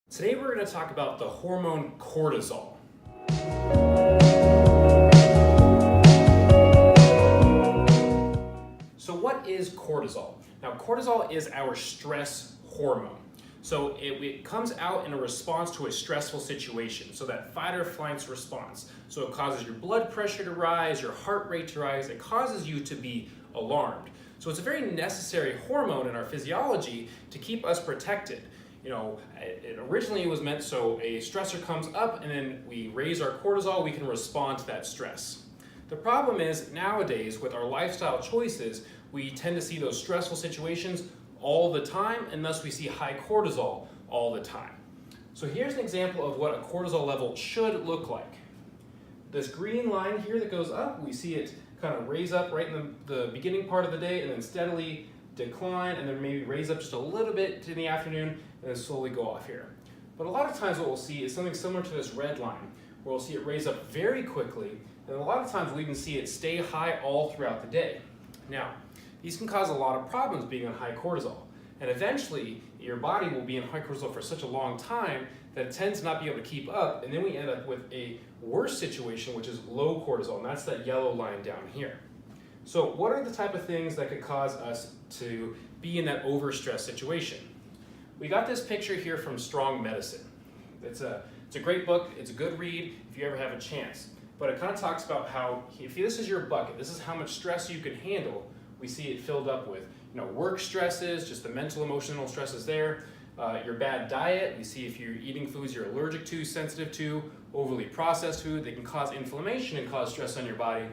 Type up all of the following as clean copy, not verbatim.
Today we're going to talk about the hormone cortisol. So what is cortisol? Now cortisol is our stress hormone. So it comes out in a response to a stressful situation, so that fight or flight response. So it causes your blood pressure to rise, your heart rate to rise, it causes you to be alarmed. So it's a very necessary hormone in our physiology to keep us protected. You know, it originally was meant so a stressor comes up and then we raise our cortisol, we can respond to that stress. The problem is nowadays with our lifestyle choices, we tend to see those stressful situations all the time, and thus we see high cortisol all the time. So here's an example of what a cortisol level should look like. This green line here that goes up, we see it kind of raise up right in the beginning part of the day and then steadily decline and then maybe raise up just a little bit in the afternoon and then slowly go off here. But a lot of times what we'll see is something similar to this red line, where we'll see it raise up very quickly, and a lot of times we'll even see it stay high all throughout the day. Now, these can cause a lot of problems being on high cortisol, and eventually your body will be in high cortisol for such a long time that it tends to not be able to keep up, and then we end up with a worse situation, which is low cortisol, and that's that yellow line down here. So what are the type of things that could cause us to be in that overstress situation? We got this picture here from Strong Medicine. It's a great book, it's a good read if you ever have a chance. But it kind of talks about how, if this is your bucket, this is how much stress you can handle. We see it filled up with work stresses, just the mental, emotional stresses there. Your bad diet, we see if you're eating foods you're allergic to, sensitive to, overly processed food, they can cause inflammation and cause stress on your body.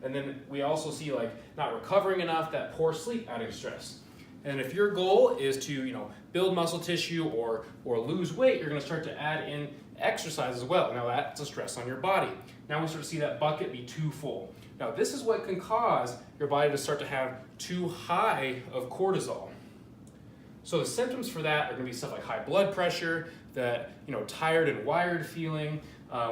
And then we also see not recovering enough, that poor sleep adding stress. And if your goal is to build muscle tissue or lose weight, you're going to start to add in exercise as well. Now that's a stress on your body. Now we start to see that bucket be too full. Now this is what can cause your body to start to have too high of cortisol. So the symptoms for that are going to be stuff like high blood pressure, that tired and wired feeling.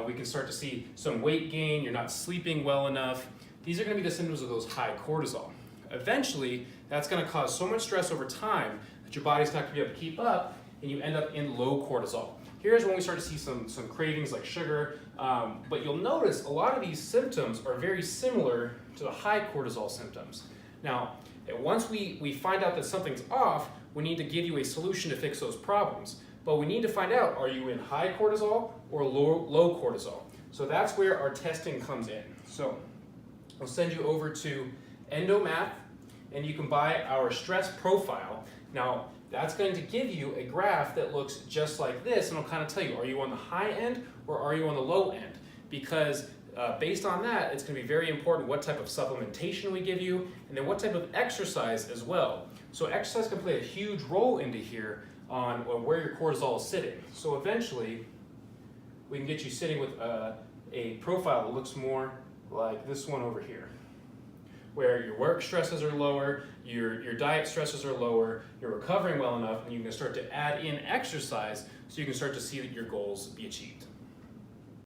We can start to see some weight gain. You're not sleeping well enough. These are going to be the symptoms of those high cortisol. Eventually, that's going to cause so much stress over time that your body's not going to be able to keep up, and you end up in low cortisol. Here's when we start to see some cravings like sugar, but you'll notice a lot of these symptoms are very similar to the high cortisol symptoms. Now, once we find out that something's off, we need to give you a solution to fix those problems. But we need to find out, are you in high cortisol or low cortisol? So that's where our testing comes in. So I'll send you over to Endomath, and you can buy our stress profile. Now, that's going to give you a graph that looks just like this, and it'll kind of tell you, are you on the high end or are you on the low end? Because based on that, it's going to be very important what type of supplementation we give you, and then what type of exercise as well. So exercise can play a huge role into here on where your cortisol is sitting. So eventually, we can get you sitting with a profile that looks more like this one over here, where your work stresses are lower, your diet stresses are lower, you're recovering well enough, and you can start to add in exercise so you can start to see that your goals be achieved.